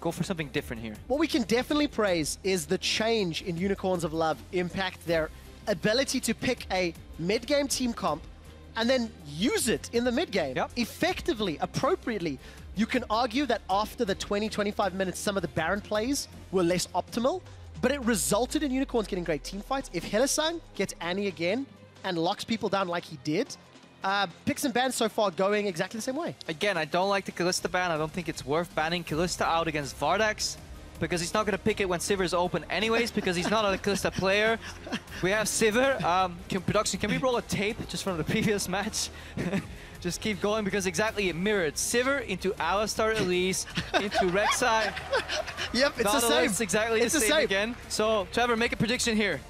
go for something different here. What we can definitely praise is the change in Unicorns of Love impact their ability to pick a mid-game team comp and then use it in the mid-game effectively, appropriately. You can argue that after the 20-25 minutes, some of the Baron plays were less optimal, but it resulted in Unicorns getting great team fights. If Hylissang gets Annie again and locks people down like he did, picks and bans so far going exactly the same way. Again, I don't like the Kalista ban. I don't think it's worth banning Kalista out against Vardags, because he's not going to pick it when Sivir's open anyways, because he's not a Kalista player. We have Sivir. Production, can we roll a tape just from the previous match? Just keep going, because exactly it mirrored Sivir into Alistar, Elise, into Rek'Sai. Yep, it's the same. It's exactly the same again. So, Trevor, make a prediction here.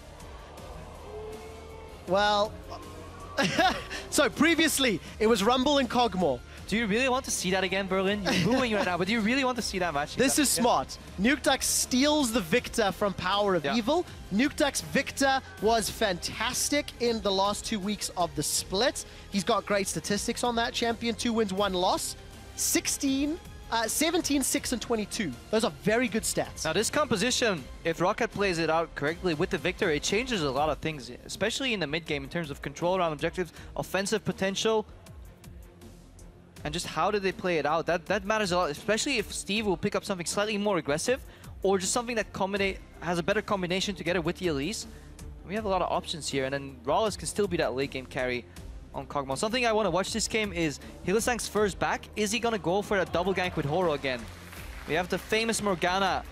Well, so previously it was Rumble and Kog'Maw. Do you really want to see that again, Berlin? You're booing right now, but do you really want to see that match? This is smart. Nukeduck steals the Viktor from PowerOfEvil. Nukeduck's Viktor was fantastic in the last 2 weeks of the split. He's got great statistics on that champion. 2 wins, 1 loss. 17, 6, and 22. Those are very good stats. Now this composition, if ROCCAT plays it out correctly with the Viktor, it changes a lot of things, especially in the mid game in terms of control around objectives, offensive potential, and just how do they play it out. That matters a lot, especially if Steve will pick up something slightly more aggressive or just something that has a better combination together with the Elise. We have a lot of options here, and then MrRallez can still be that late game carry on Kog'Maw. Something I want to watch this game is Hylissang's first back. Is he going to go for a double gank with Horo again? We have the famous Morgana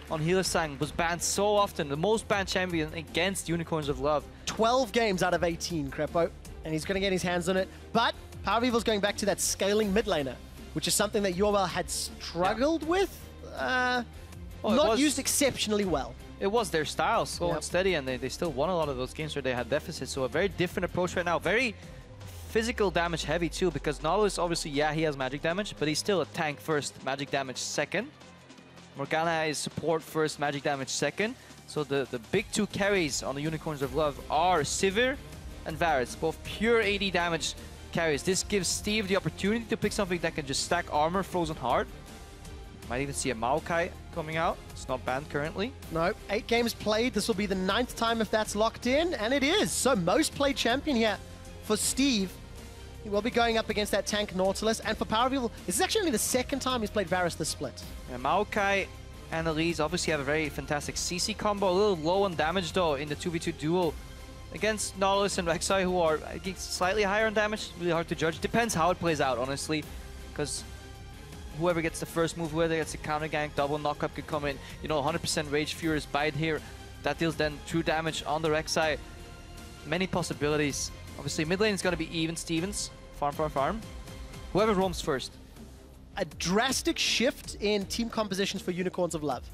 on Hylissang, was banned so often, the most banned champion against Unicorns of Love. 12 games out of 18, Crepo, and he's going to get his hands on it. But PowerOfEvil's going back to that scaling mid laner, which is something that UOL had struggled with. Not used exceptionally well. It was their style, slow and steady, and they still won a lot of those games where they had deficits. So a very different approach right now. Very physical damage heavy too, because Nautilus, obviously, yeah, he has magic damage, but he's still a tank first, magic damage second. Morgana is support first, magic damage second. So the big 2 carries on the Unicorns of Love are Sivir and Varus, both pure AD damage carries. This gives Steve the opportunity to pick something that can just stack armor, Frozen Heart. Might even see a Maokai coming out. It's not banned currently. No, 8 games played. This will be the 9th time if that's locked in, and it is. So most played champion here for Steve. He will be going up against that tank Nautilus, and for PowerOfEvil, this is actually only the 2nd time he's played Varus this split. Yeah, Maokai and Elise obviously have a very fantastic CC combo. A little low on damage though in the 2v2 duel against Nautilus and Rek'Sai, who are slightly higher on damage. Really hard to judge. Depends how it plays out, honestly, because whoever gets the first move, whoever gets the counter gank, double knockup could come in. You know, 100% Rage Furious Bite here. That deals then true damage on the Rek'Sai. Many possibilities. Obviously, mid lane is going to be even Stevens. Farm, farm, farm. Whoever roams first. A drastic shift in team compositions for Unicorns of Love.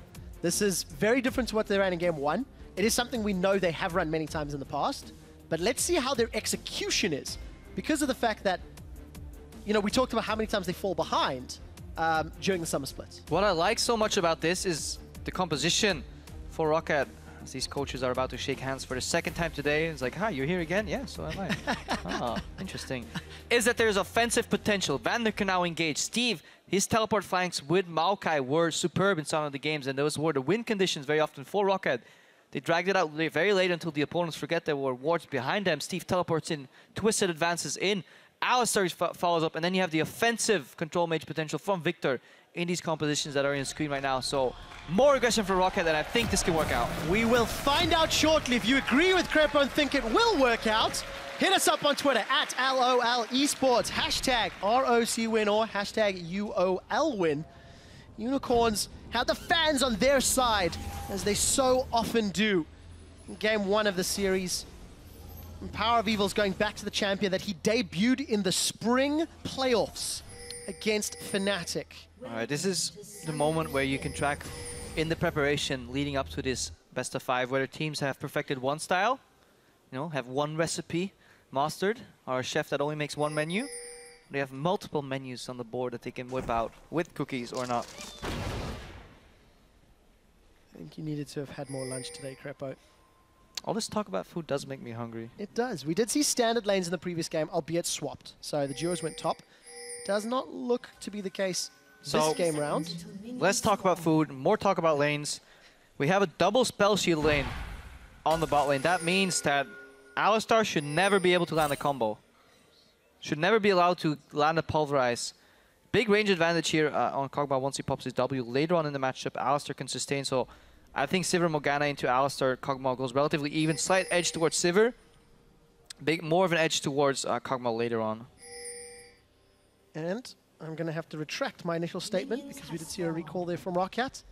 This is very different to what they ran in Game 1. It is something we know they have run many times in the past, but let's see how their execution is. Because of the fact that, you know, we talked about how many times they fall behind during the summer split. What I like so much about this is the composition for ROCCAT. As these coaches are about to shake hands for the 2nd time today. It's like, hi, you're here again? Yeah, so am I. Ah, interesting. Is that there's offensive potential. Vander can now engage. Steve, his teleport flanks with Maokai were superb in some of the games, and those were the win conditions very often for ROCCAT. They dragged it out very late until the opponents forget there were wards behind them. Steve teleports in, twisted advances in. Alistar follows up, and then you have the offensive control mage potential from Viktor in these compositions that are in the screen right now. So more aggression for ROCCAT, and I think this can work out. We will find out shortly. If you agree with Crepo and think it will work out, hit us up on Twitter at LOL Esports, hashtag ROCWin or hashtag UOLWin. Unicorns have the fans on their side, as they so often do in Game 1 of the series. And PowerOfEvil's going back to the champion that he debuted in the spring playoffs against Fnatic. All right, this is the moment where you can track in the preparation leading up to this best of 5, whether teams have perfected one style, you know, have one recipe mastered, or a chef that only makes one menu. They have multiple menus on the board that they can whip out with cookies or not. I think you needed to have had more lunch today, Crepo. All this talk about food does make me hungry. It does. We did see standard lanes in the previous game, albeit swapped. So the duos went top. Does not look to be the case So, this game round. Let's talk about food, more talk about lanes. We have a double spell shield lane on the bot lane. That means that Alistar should never be able to land a combo. Should never be allowed to land a pulverize. Big range advantage here on Kog'Maw once he pops his W. Later on in the matchup, Alistar can sustain. So I think Sivir Morgana into Alistar, Kog'Maw goes relatively even. Slight edge towards Sivir. More of an edge towards Kog'Maw later on. And I'm going to have to retract my initial statement because we did see a recall there from ROCCAT.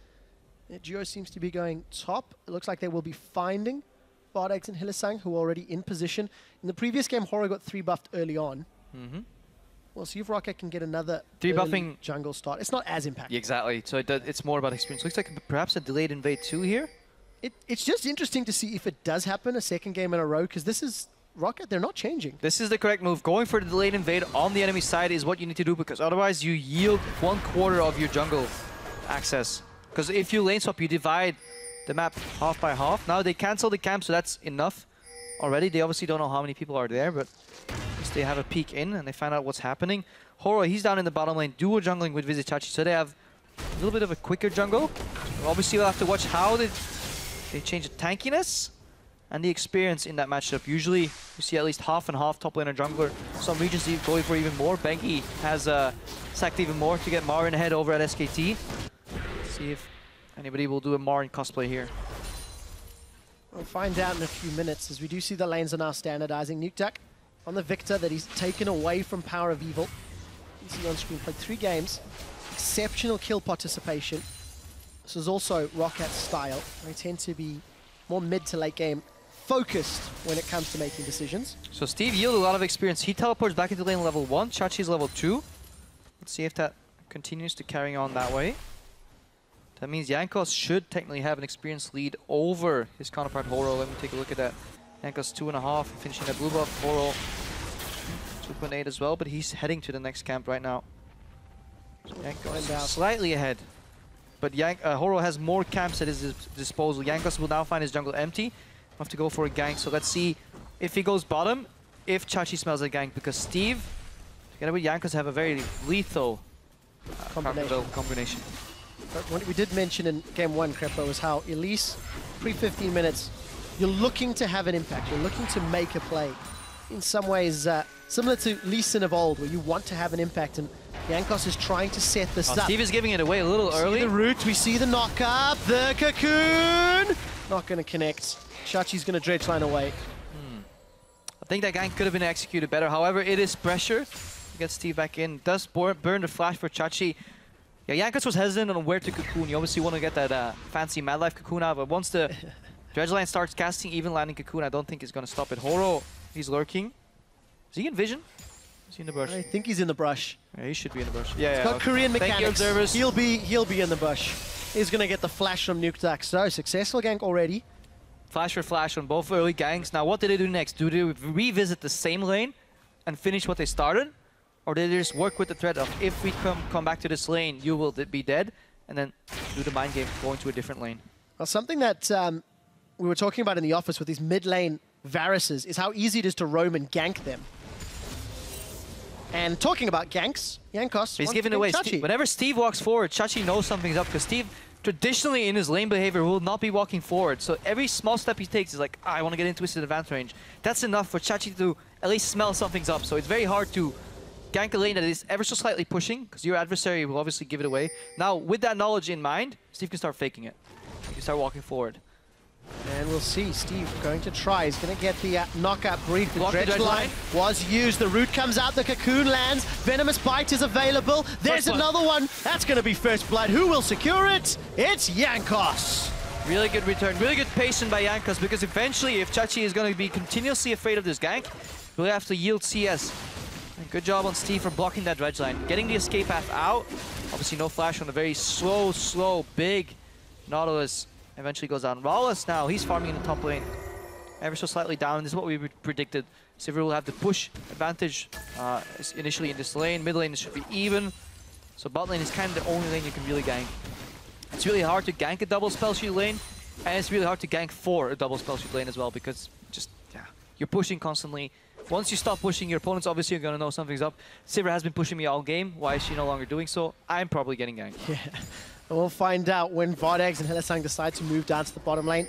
Duo seems to be going top. It looks like they will be finding Vardags and Hylissang, who are already in position. In the previous game, Horo got 3-buffed early on. We'll see if ROCCAT can get another 3-buffing jungle start. It's not as impactful. Exactly. So it's more about experience. Looks like perhaps a delayed invade 2 here. It's just interesting to see if it does happen a second game in a row, because this is ROCCAT, they're not changing. This is the correct move. Going for the delayed invade on the enemy side is what you need to do, because otherwise you yield 1/4 of your jungle access. Because if you lane swap, you divide the map half by half. Now they cancel the camp, so that's enough already. They obviously don't know how many people are there, but they have a peek in and they find out what's happening. Horo, he's down in the bottom lane, duo jungling with Vizicsacsi, so they have a little bit of a quicker jungle. Obviously we'll have to watch how they change the tankiness and the experience in that matchup. Usually you see at least half and half top laner jungler. Some regions going for even more. Benki has sacked even more to get Marin ahead over at SKT. Let's see if anybody will do a Marin cosplay here. We'll find out in a few minutes, as we do see the lanes are now standardizing. Nukeduck on the Viktor that he's taken away from PowerOfEvil. You see on screen, played 3 games. Exceptional kill participation. This is also ROCCAT's style. They tend to be more mid to late game focused when it comes to making decisions. So Steve yielded a lot of experience. He teleports back into lane level 1. Chachi's level 2. Let's see if that continues to carry on that way. That means Jankos should technically have an experience lead over his counterpart Horo. Let me take a look at that. Jankos 2.5, finishing that blue buff. Horo 2.8 as well, but he's heading to the next camp right now. So Jankos slightly ahead. But Horo has more camps at his disposal. Jankos will now find his jungle empty. Have to go for a gank, so let's see if he goes bottom, if Chachi smells a gank, because Steve, together with Jankos, have a very lethal combination. But what we did mention in game 1, Krepo, was how Elise, pre-15 minutes, you're looking to have an impact, you're looking to make a play. In some ways, similar to Lee Sin of old, where you want to have an impact, and Jankos is trying to set this up. Steve is giving it away a little early. We see the root, we see the knock-up, the cocoon! Not going to connect. Chachi's going to dredge line away. I think that gank could have been executed better. However, it is pressure to get Steve back in. Does burn the flash for Chachi. Yeah, Jankos was hesitant on where to cocoon. You obviously want to get that fancy Mad Life cocoon out, but once the dredge line starts casting, even landing cocoon, I don't think it's going to stop it. Horo, he's lurking. Is he in vision? Is he in the brush? I think he's in the brush. Yeah, he should be in the brush. Yeah, He's got Korean mechanics. Thank you, observers. He'll be in the bush. He's going to get the flash from Nukeduck. So, successful gank already. Flash for flash on both early ganks. Now, what did they do next? Do they revisit the same lane and finish what they started? Or did they just work with the threat of, if we come back to this lane, you will be dead, and then do the mind game, going to a different lane? Well, something that we were talking about in the office with these mid-lane Varuses is how easy it is to roam and gank them. And talking about ganks, Jankos, he's giving away. Whenever Steve walks forward, Chachi knows something's up, because Steve, traditionally in his lane behavior, will not be walking forward. So every small step he takes is like, I want to get into twisted advance range. That's enough for Chachi to at least smell something's up. So it's very hard to gank a lane that is ever so slightly pushing, because your adversary will obviously give it away. Now, with that knowledge in mind, Steve can start faking it. He can start walking forward. And we'll see Steve going to try. He's going to get the knockout brief. The dredge line was used. The root comes out. The cocoon lands. Venomous Bite is available. There's another one. That's going to be first blood. Who will secure it? It's Jankos. Really good return. Really good patience by Jankos, because eventually, if Chachi is going to be continuously afraid of this gank, we'll have to yield CS. And good job on Steve for blocking that dredge line. Getting the escape path out. Obviously, no flash on a very slow, big Nautilus. Eventually goes down. MrRallez now, he's farming in the top lane. Ever so slightly down. This is what we predicted. Sivir will have the push advantage initially in this lane. Mid lane should be even. So bot lane is kind of the only lane you can really gank. It's really hard to gank a double spell shield lane. And it's really hard to gank for a double spell shield lane as well, because just, yeah, you're pushing constantly. Once you stop pushing your opponents, obviously you're going to know something's up. Sivir has been pushing me all game. Why is she no longer doing so? I'm probably getting ganked. Yeah, and we'll find out when Vardags and Hylissang decide to move down to the bottom lane.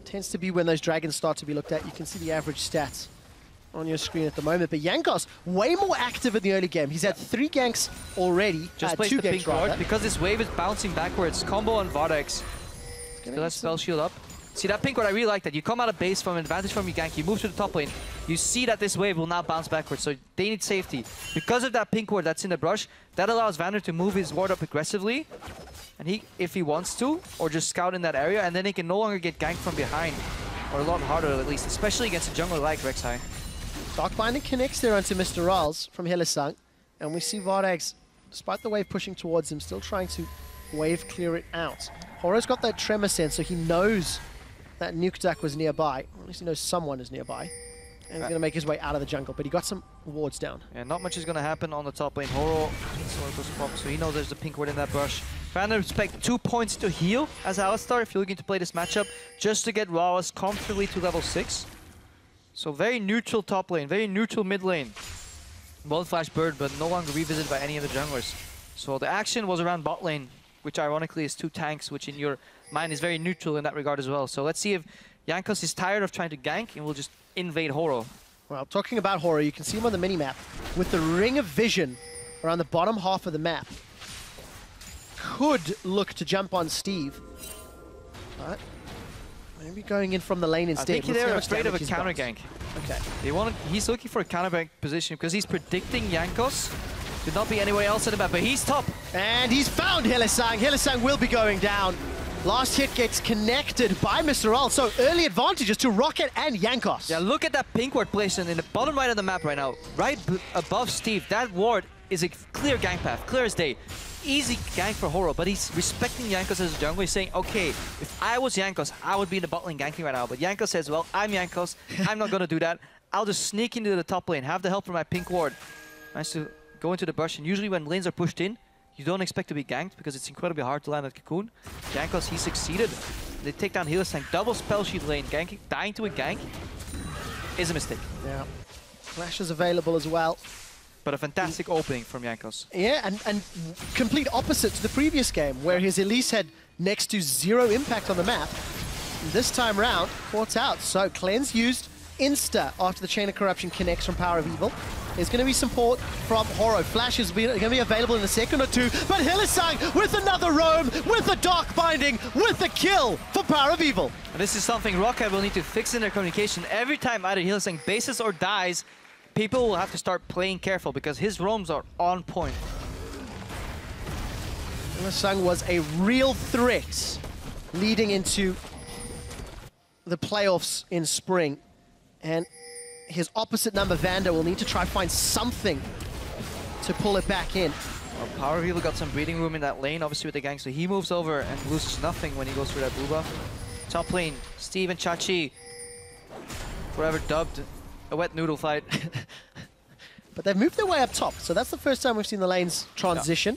Tends to be when those dragons start to be looked at. You can see the average stats on your screen at the moment. But Jankos, way more active in the early game. He's had 3 ganks already. Just placed 2 the pink ganks ward because this wave is bouncing backwards. Combo on Vardags. Still has spell shield up. See that pink ward, I really like that. You come out of base from an advantage from your gank, you move to the top lane, you see that this wave will now bounce backwards, so they need safety. Because of that pink ward that's in the brush, that allows Vander to move his ward up aggressively, and he, if he wants to, or just scout in that area, and then he can no longer get ganked from behind. Or a lot harder at least, especially against a jungler like Rek'Sai. Dark Binding connects there onto MrRallez from Hylissang, and we see Vardags, despite the wave pushing towards him, still trying to wave clear it out. Horo's got that tremor sense, so he knows that Nukeduck was nearby, or at least he knows someone is nearby. And he's going to make his way out of the jungle, but he got some wards down. Yeah, not much is going to happen on the top lane. Horo, so he knows there's a pink ward in that brush. Vander expect 2 points to heal as Alistar if you're looking to play this matchup, just to get ROCCAT comfortably to level 6. So very neutral top lane, very neutral mid lane. Both Flash Bird, but no longer revisited by any of the junglers. So the action was around bot lane, which ironically is 2 tanks, which in your mind is very neutral in that regard as well. So let's see if Jankos is tired of trying to gank and will just invade Horo. Well, talking about Horo, you can see him on the minimap with the ring of vision around the bottom half of the map. Could look to jump on Steve, but maybe going in from the lane instead. I think they're afraid of a counter gank. Okay. He's looking for a counter gank position because he's predicting Jankos to not be anywhere else in the map, but he's top. And he's found Hylissang. Hylissang will be going down. Last hit gets connected by MrRallez, so early advantages to ROCCAT and Jankos. Yeah, look at that pink ward placement in the bottom right of the map right now. Right above Steve, that ward is a clear gank path, clear as day. Easy gank for Horo, but he's respecting Jankos as a jungler. He's saying, okay, if I was Jankos, I would be in the bot lane ganking right now. But Jankos says, well, I'm Jankos, I'm not going to do that. I'll just sneak into the top lane, have the help from my pink ward. Nice to go into the brush, and usually when lanes are pushed in, you don't expect to be ganked because it's incredibly hard to land that cocoon. Jankos, he succeeded. They take down Hylissang, double spell shield lane, ganking, dying to a gank is a mistake. Yeah, Flash is available as well. But a fantastic opening from Jankos. Yeah, and complete opposite to the previous game where his Elise had next to 0 impact on the map. This time round, caught out. So Cleanse used insta after the Chain of Corruption connects from PowerOfEvil. There's going to be support from Horo. Flash is going to be available in a second or two, but Hylissang with another roam, with a Dark Binding, with a kill for PowerOfEvil. And this is something ROCCAT will need to fix in their communication. Every time either Hylissang bases or dies, people will have to start playing careful because his roams are on point. Hylissang was a real threat leading into the playoffs in spring, and his opposite number, Vander, will need to try find something to pull it back in. Well, PowerOfEvil got some breathing room in that lane, obviously with the gang, so he moves over and loses nothing when he goes through that blue buff. Top lane, Steve and Chachi, forever dubbed a wet noodle fight. But they've moved their way up top, so that's the first time we've seen the lanes transition.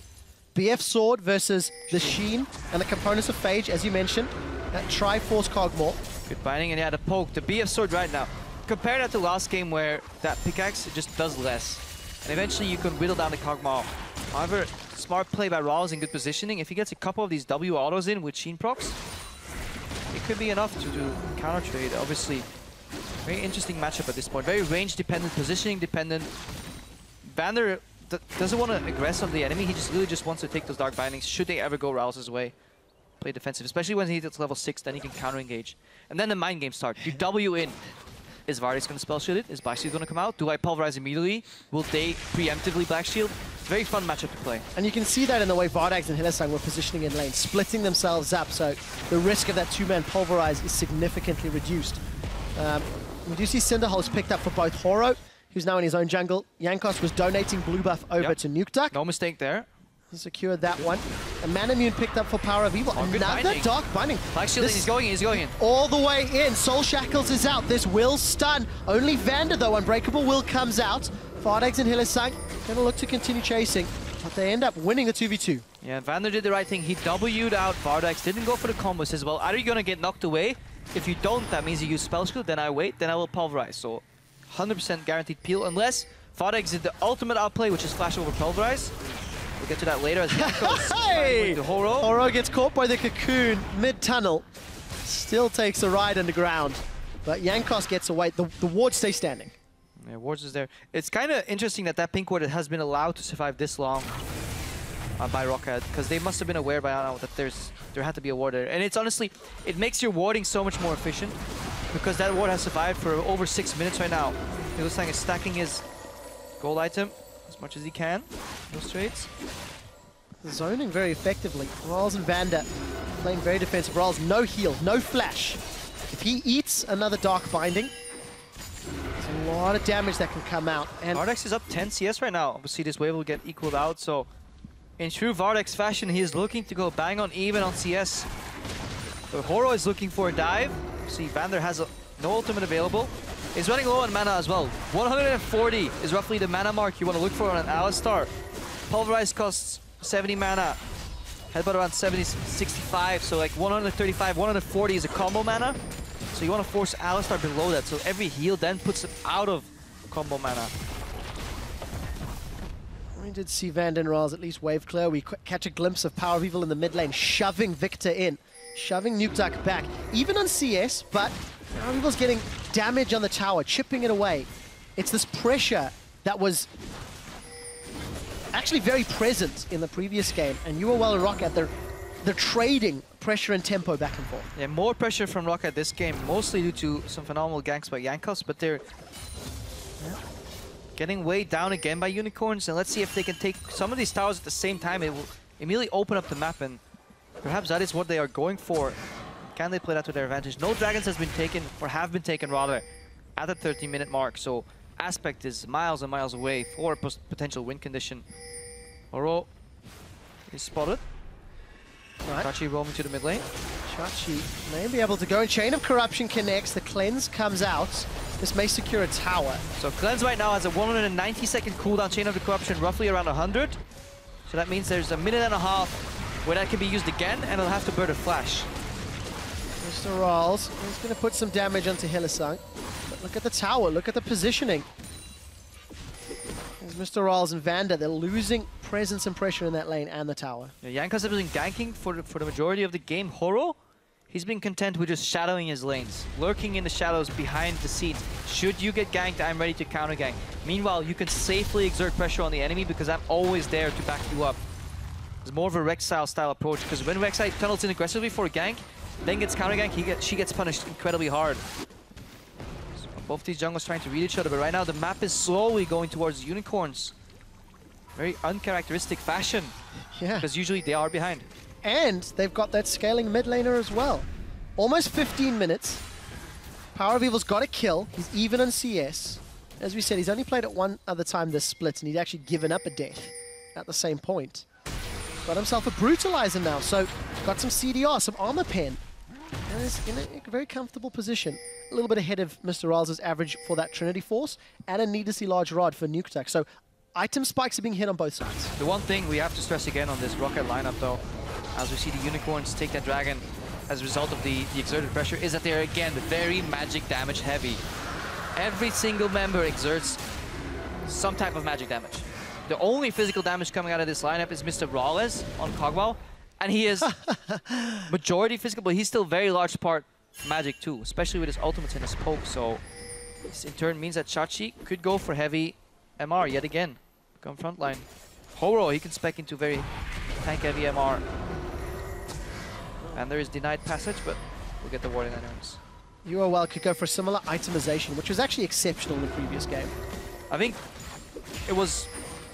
Yeah. BF Sword versus the Sheen and the components of Phage, as you mentioned. That Triforce Kog'Maw. Good binding, and yeah, the poke, the BF Sword right now. Compare that to last game where that pickaxe just does less. And eventually you can whittle down the Kog'Maw. However, smart play by RALZ in good positioning. If he gets a couple of these W autos in with Sheen procs, it could be enough to do counter trade. Obviously, very interesting matchup at this point. Very range dependent, positioning dependent. Vander doesn't want to aggress on the enemy. He just really just wants to take those Dark Bindings should they ever go RALZ's way. Play defensive, especially when he hits level 6, then he can counter engage. And then the mind game starts. You W in. Is Vardags going to spell shield it? Is Black Shield going to come out? Do I pulverize immediately? Will they preemptively Black Shield? Very fun matchup to play. And you can see that in the way Vardags and Hylissang were positioning in lane, splitting themselves up, so the risk of that 2-man pulverize is significantly reduced. We do see Cinderholes picked up for both Horo, who's now in his own jungle. Jankos was donating blue buff over to Nukeduck. No mistake there. Secured that one. A Manamune picked up for PowerOfEvil. Another Dark Binding. Black Shield, he's going in. All the way in. Soul Shackles is out. This will stun. Only Vander, though. Unbreakable Will comes out. Vardags and Hylissang gonna look to continue chasing, but they end up winning the 2v2. Yeah, Vander did the right thing. He W'd out Vardags, didn't go for the combo. Says, well, either you're gonna get knocked away. If you don't, that means you use Spell Shield, then I wait, then I will pulverize. So 100% guaranteed peel unless Vardags did the ultimate outplay, which is flash over pulverize. We'll get to that later as Jankos hey! to Horo. Horo gets caught by the cocoon mid-tunnel. Still takes a ride underground. But Jankos gets away. The ward stays standing. Yeah, wards is there. It's kind of interesting that that pink ward has been allowed to survive this long by ROCCAT, because they must have been aware by now that there had to be a ward there. And it's honestly, it makes your warding so much more efficient because that ward has survived for over 6 minutes right now. Hylissang is stacking his gold item as much as he can. No straights. Zoning very effectively. ROCCAT and Vander playing very defensive. ROCCAT no heal, no flash. If he eats another Dark Binding, there's a lot of damage that can come out. And Vardags is up 10 CS right now. Obviously this wave will get equaled out, so in true Vardags fashion, he is looking to go bang on even on CS. But Horo is looking for a dive. See, Vander has no ultimate available. He's running low on mana as well. 140 is roughly the mana mark you want to look for on an Alistar. Pulverize costs 70 mana. Headbutt around 70, 65, so like 135, 140 is a combo mana. So you want to force Alistar below that, so every heal then puts it out of combo mana. We did see Vander and ROCCAT at least wave clear. We catch a glimpse of PowerOfEvil in the mid lane, shoving Viktor in, shoving Nukeduck back. Even on CS, but PowerOfEvil's getting damage on the tower, chipping it away. It's this pressure that was actually very present in the previous game, and you were well ROCCAT. They're trading pressure and tempo back and forth. Yeah, more pressure from ROCCAT this game, mostly due to some phenomenal ganks by Jankos, but they're getting way down again by Unicorns, and let's see if they can take some of these towers at the same time. It will immediately open up the map, and perhaps that is what they are going for. Can they play that to their advantage? No dragons has been taken, or have been taken rather, at the 30-minute mark, so Aspect is miles and miles away for a potential win condition. Horo is spotted. Right. Chachi roaming to the mid lane. Chachi may be able to go, and Chain of Corruption connects, the cleanse comes out. This may secure a tower. So Cleanse right now has a 190-second cooldown, Chain of the Corruption roughly around 100. So that means there's a minute and a half where that can be used again, and it'll have to burn a flash. MrRallez is going to put some damage onto Hylissang. But look at the tower, look at the positioning. There's MrRallez and Vander, they're losing presence and pressure in that lane and the tower. Yeah, Jankos has been ganking for the majority of the game. Horo, he's been content with just shadowing his lanes, lurking in the shadows behind the scenes. Should you get ganked, I'm ready to counter gank. Meanwhile, you can safely exert pressure on the enemy because I'm always there to back you up. It's more of a Rek'Sai style approach, because when Rek'Sai tunnels in aggressively for a gank, then gets counter gank, she gets punished incredibly hard. So both these jungles trying to read each other, but right now the map is slowly going towards Unicorns. Very uncharacteristic fashion. Yeah. Because usually they are behind. And they've got that scaling mid laner as well. Almost 15 minutes. PowerOfEvil's got a kill. He's even on CS. As we said, he's only played it one other time this split, and he'd actually given up a death at the same point. Got himself a Brutalizer now, so got some CDR, some armor pen. And is in a very comfortable position. A little bit ahead of MrRallez' average for that Trinity Force, and a needlessly large rod for Nukeduck. So item spikes are being hit on both sides. The one thing we have to stress again on this ROCCAT lineup, though, as we see the Unicorns take that dragon as a result of the exerted pressure, is that they're again very magic damage heavy. Every single member exerts some type of magic damage. The only physical damage coming out of this lineup is MrRallez on Kog'Maw, and he is majority physical, but he's still very large part magic too, especially with his ultimates and his poke. So this in turn means that Chachi could go for heavy MR yet again. Come frontline. Horo, he can spec into very tank heavy MR. And there is denied passage, but we'll get the ward in anyways. UOL could go for a similar itemization, which was actually exceptional in the previous game. I think it was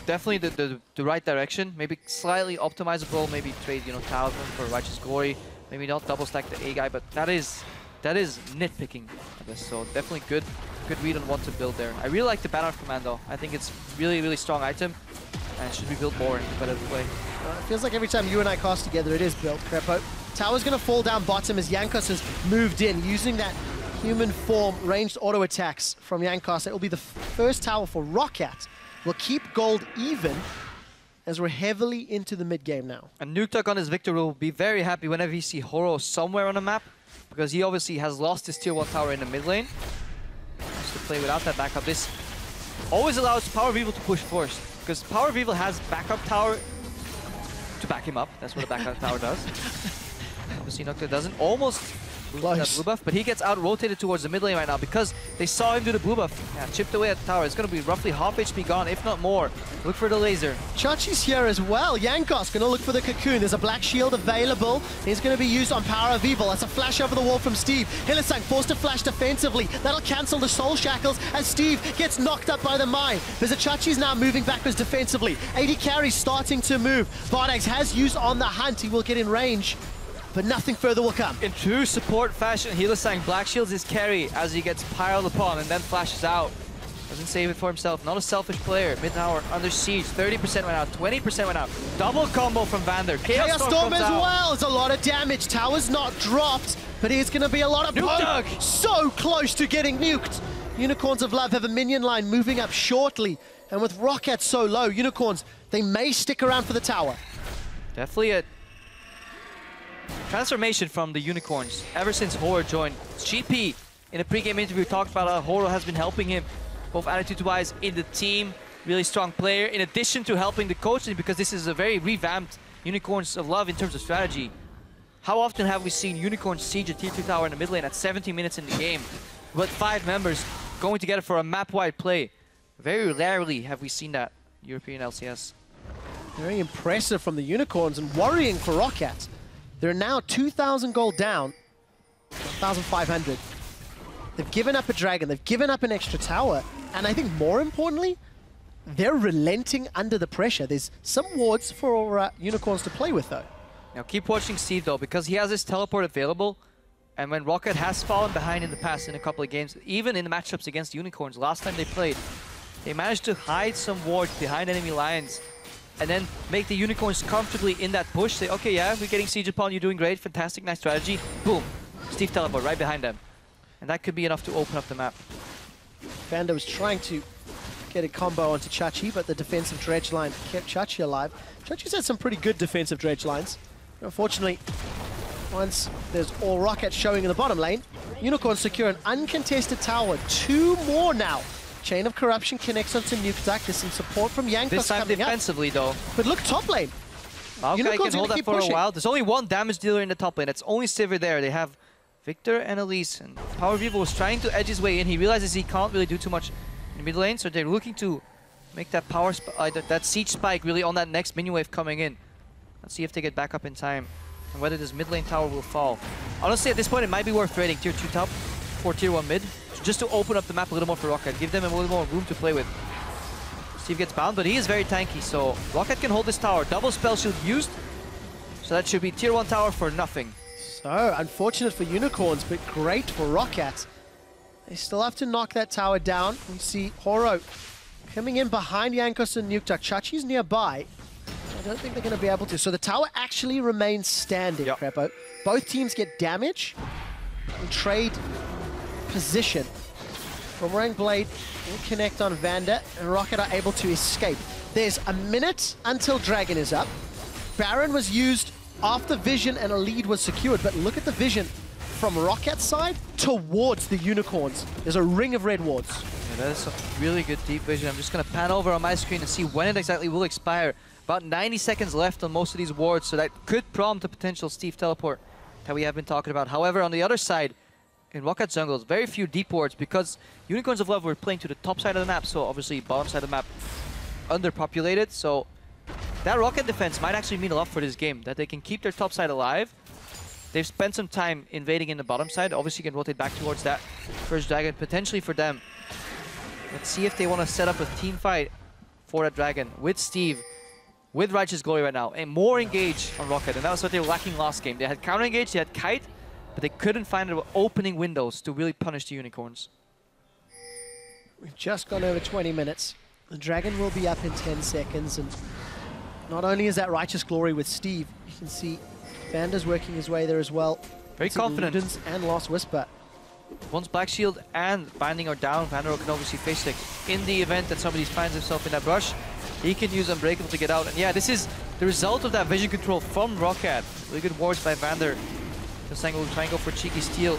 definitely the right direction. Maybe slightly optimizable. Maybe trade, Talisman for Righteous Glory. Maybe not double stack the A guy, but that is nitpicking, I guess. So definitely good read on what to build there. I really like the Banner of Command though. I think it's really, really strong item and should be built more in competitive play. It feels like every time you and I cast together, it is built, Crepo. Tower's going to fall down bottom as Jankos has moved in, using that human form ranged auto attacks from Jankos. It will be the first tower for ROCCAT. We'll keep gold even as we're heavily into the mid game now. And Nukeduck on his Viktor will be very happy whenever he see Horo somewhere on the map, because he obviously has lost his tier 1 tower in the mid lane. Wants to play without that backup. This always allows PowerOfEvil to push first, because PowerOfEvil has backup tower to back him up. That's what a backup tower does. Obviously, Nukeduck doesn't. Almost losing that blue buff, but he gets out-rotated towards the mid lane right now because they saw him do the blue buff. Yeah, chipped away at the tower. It's going to be roughly half HP gone, if not more. Look for the laser. Chachi's here as well. Jankos going to look for the cocoon. There's a black shield available. It's going to be used on PowerOfEvil. That's a flash over the wall from Steve. Hylissang forced to flash defensively. That'll cancel the soul shackles as Steve gets knocked up by the mine. Vizicsacsi's now moving backwards defensively. AD carry starting to move. Vardags has used on the hunt. He will get in range, but nothing further will come. In true support fashion, Hylissang black shields his carry as he gets piled upon and then flashes out. Doesn't save it for himself. Not a selfish player. Mid tower under siege. 30% went out. 20% went out. Double combo from Vander. Chaos Storm as out. well. It's a lot of damage. Tower's not dropped, but it's going to be a lot of Nukeduck. So close to getting nuked. Unicorns of Love have a minion line moving up shortly, and with ROCCAT so low, Unicorns, they may stick around for the tower. Definitely a transformation from the Unicorns ever since Horo joined. GP in a pre-game interview talked about how Horo has been helping him both attitude-wise in the team, really strong player, in addition to helping the coaching, because this is a very revamped Unicorns of Love in terms of strategy. How often have we seen Unicorns siege a tier 2 tower in the mid lane at 17 minutes in the game with 5 members going together for a map-wide play? Very rarely have we seen that European LCS. Very impressive from the Unicorns and worrying for ROCCAT. They're now 2,000 gold down, 1,500. They've given up a dragon, they've given up an extra tower, and I think more importantly, they're relenting under the pressure. There's some wards for Unicorns to play with though. Now keep watching Steve though, because he has his teleport available, and when ROCCAT has fallen behind in the past in a couple of games, even in the matchups against Unicorns, last time they played, they managed to hide some wards behind enemy lines and then make the Unicorns comfortably in that push. Say, okay, yeah, we're getting siege upon, you're doing great, fantastic, nice strategy. Boom, Steve teleport right behind them. And that could be enough to open up the map. Vander was trying to get a combo onto Chachi, but the defensive dredge line kept Chachi alive. Chachi's had some pretty good defensive dredge lines. Unfortunately, once there's all ROCCAT showing in the bottom lane, Unicorns secure an uncontested tower. 2 more now. Chain of Corruption connects onto Nukeduck. There's some support from Jankos this time defensively though. But look, top lane. Maokai can hold that for a while. There's only one damage dealer in the top lane. It's only Sivir there. They have Viktor and Elise. And PowerOfEvil was trying to edge his way in. He realizes he can't really do too much in the mid lane, so they're looking to make that that siege spike really on that next minion wave coming in. Let's see if they get back up in time and whether this mid lane tower will fall. Honestly, at this point, it might be worth trading tier 2 top for tier 1 mid, just to open up the map a little more for ROCCAT, give them a little more room to play with. Steve gets bound, but he is very tanky, so ROCCAT can hold this tower. Double spell shield used, so that should be tier 1 tower for nothing. So, unfortunate for Unicorns, but great for ROCCAT. They still have to knock that tower down. We see Horo coming in behind Jankos and Nukeduck. Chachi's nearby. I don't think they're going to be able to. So the tower actually remains standing, yep. Crepo. Both teams get damage and trade position. Boomerang Blade will connect on Vander, and ROCCAT are able to escape. There's a minute until Dragon is up. Baron was used after Vision and a lead was secured, but look at the Vision from ROCCAT's side towards the Unicorns. There's a ring of red wards. Yeah, that is some really good deep vision. I'm just going to pan over on my screen and see when it exactly will expire. About 90 seconds left on most of these wards, so that could prompt a potential Steve teleport that we have been talking about. However, on the other side, in ROCCAT jungles, very few deep wards because Unicorns of Love were playing to the top side of the map, so obviously bottom side of the map underpopulated, so that ROCCAT defense might actually mean a lot for this game, that they can keep their top side alive. They've spent some time invading in the bottom side. Obviously, you can rotate back towards that first dragon, potentially for them. Let's see if they want to set up a team fight for that dragon with Steve, with Righteous Glory right now, and more engage on ROCCAT. And that was what they were lacking last game. They had counter engage, they had kite, but they couldn't find opening windows to really punish the Unicorns. We've just gone over 20 minutes. The dragon will be up in 10 seconds, and not only is that Righteous Glory with Steve, you can see Vander's working his way there as well. Very confident. Ludens and Lost Whisper. Once Black Shield and Binding are down, Vander can obviously face stick. In the event that somebody finds himself in that brush, he can use Unbreakable to get out. And yeah, this is the result of that vision control from ROCCAT. Really good wards by Vander. Hylissang will try and go for cheeky steal.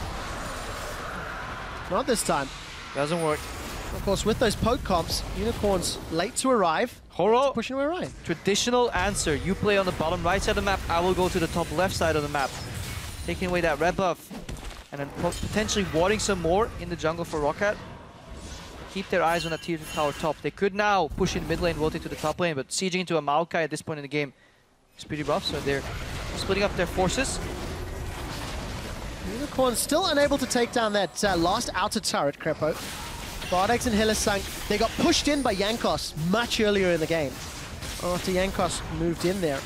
Not this time. Doesn't work. Of course, with those poke comps, Unicorns late to arrive. Horo, pushing away Ryan. Traditional answer. You play on the bottom right side of the map, I will go to the top left side of the map. Taking away that red buff. And then potentially warding some more in the jungle for ROCCAT. Keep their eyes on that tier 2 tower top. They could now push in mid lane, rotate to the top lane, but sieging into a Maokai at this point in the game is pretty rough, so they're splitting up their forces. Unicorns still unable to take down that last outer turret, Crepo. Vardags and Hylissang, they got pushed in by Jankos much earlier in the game. After Jankos moved in there.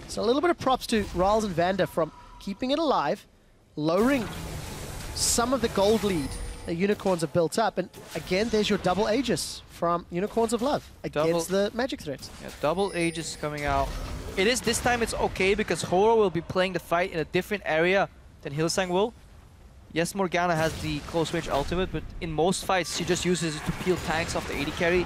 So a little bit of props to RALZ and Vander from keeping it alive, lowering some of the gold lead the Unicorns have built up. And again, there's your double Aegis from Unicorns of Love against the magic threats. Yeah, double Aegis coming out. It is, this time it's okay because Horo will be playing the fight in a different area than Hylissang will. Yes, Morgana has the close range ultimate, but in most fights she just uses it to peel tanks off the AD carry.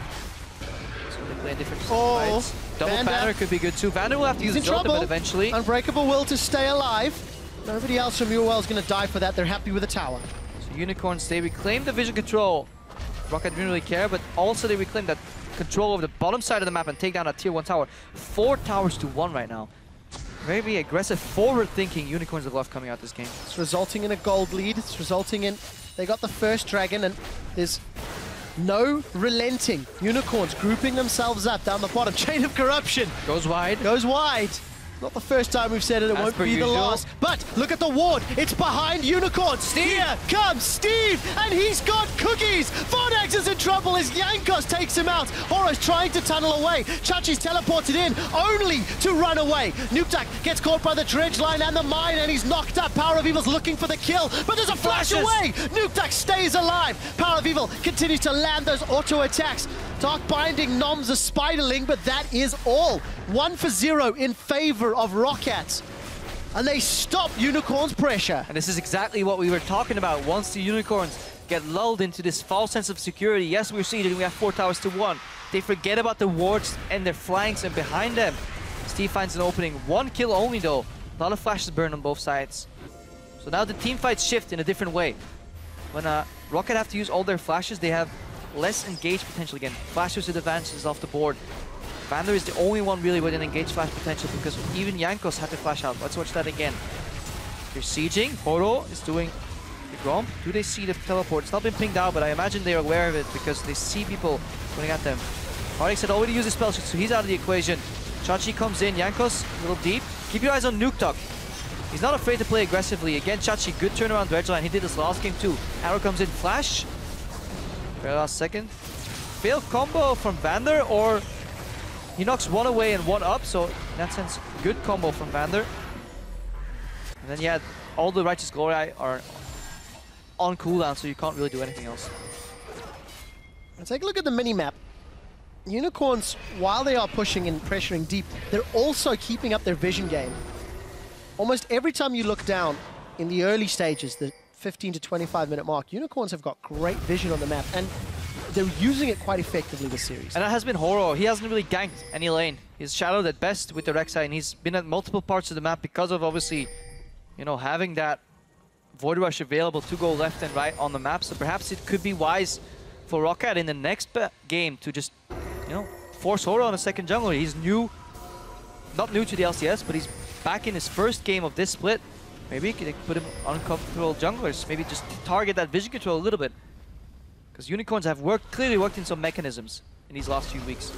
So they play in different fights. Double banner could be good too. Vander will have to use his ultimate eventually. Unbreakable will to stay alive. Nobody else from UOL is going to die for that. They're happy with the tower. So Unicorns, they reclaim the vision control. ROCCAT didn't really care, but also they reclaim that control over the bottom side of the map and take down a tier 1 tower. 4 towers to 1 right now. Very aggressive, forward-thinking Unicorns of Love coming out this game. It's resulting in a gold lead. It's resulting in... They got the first dragon, and there's no relenting. Unicorns grouping themselves up down the bottom. Chain of corruption. Goes wide. Goes wide. Not the first time we've said it. It won't be the last. But look at the ward. It's behind Unicorns. Steve. Here comes Steve, and he's got cookies. Vardags is in trouble as Jankos takes him out. Horo's trying to tunnel away. Chachi's teleported in, only to run away. Nukeduck gets caught by the dredge line and the mine, and he's knocked up. PowerOfEvil's looking for the kill, but there's a flash away. Nukeduck stays alive. PowerOfEvil continues to land those auto attacks. Dark Binding noms a Spiderling, but that is all. 1 for 0 in favor of ROCCAT. And they stop Unicorns' pressure. And this is exactly what we were talking about. Once the Unicorns get lulled into this false sense of security, yes, we're seeing we have 4 towers to 1. They forget about the wards and their flanks and behind them. Steve finds an opening. 1 kill only though. A lot of flashes burn on both sides. So now the team fights shift in a different way. When ROCCAT have to use all their flashes, they have less engage potential again. Flashes with advances off the board. Vander is the only one really with an engage flash potential because even Jankos had to flash out. Let's watch that again. They're sieging. Horo is doing the Grom. Do they see the teleport? It's not been pinged out, but I imagine they're aware of it because they see people running at them. Vardags had already used his spell, so he's out of the equation. Chachi comes in. Jankos a little deep. Keep your eyes on Nukeduck. He's not afraid to play aggressively. Again, Chachi, good turnaround dredge line. He did this last game too. Arrow comes in. Flash. Very last second. Failed combo from Vander, or he knocks 1 away and 1 up, so in that sense, good combo from Vander. And then yeah, all the Righteous Glory are on cooldown, so you can't really do anything else. Let's take a look at the mini-map. Unicorns, while they are pushing and pressuring deep, they're also keeping up their vision game. Almost every time you look down in the early stages, the 15 to 25 minute mark, Unicorns have got great vision on the map, and they're using it quite effectively this series. And that has been Horo. He hasn't really ganked any lane. He's shadowed at best with the Rek'Sai, and he's been at multiple parts of the map because of obviously, you know, having that Void Rush available to go left and right on the map. So perhaps it could be wise for ROCCAT in the next game to just, you know, force Horo on a second jungler. He's new, not new to the LCS, but he's back in his first game of this split. Maybe they could put him on uncomfortable junglers. Maybe just target that vision control a little bit. Because Unicorns have clearly worked in some mechanisms in these last few weeks.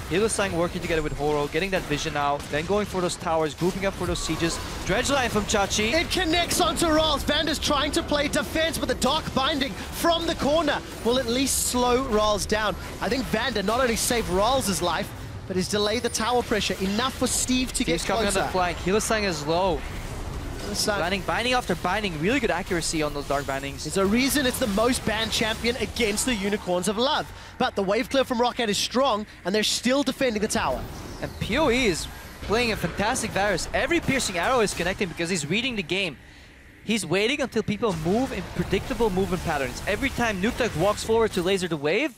Hylissang working together with Horo, getting that vision out, then going for those towers, grouping up for those sieges. Dredge line from Chachi. It connects onto RALZ. Vander's trying to play defense, but the Dark Binding from the corner will at least slow RALZ down. I think Vander not only saved RALZ's life, but has delayed the tower pressure enough for Steve to get closer. He's coming on the flank. Hylissang is low. Binding after binding, really good accuracy on those Dark Bindings. There's a reason it's the most banned champion against the Unicorns of Love. But the wave clear from ROCCAT is strong, and they're still defending the tower. And PoE is playing a fantastic Varus. Every piercing arrow is connecting because he's reading the game. He's waiting until people move in predictable movement patterns. Every time Nukeduck walks forward to laser the wave,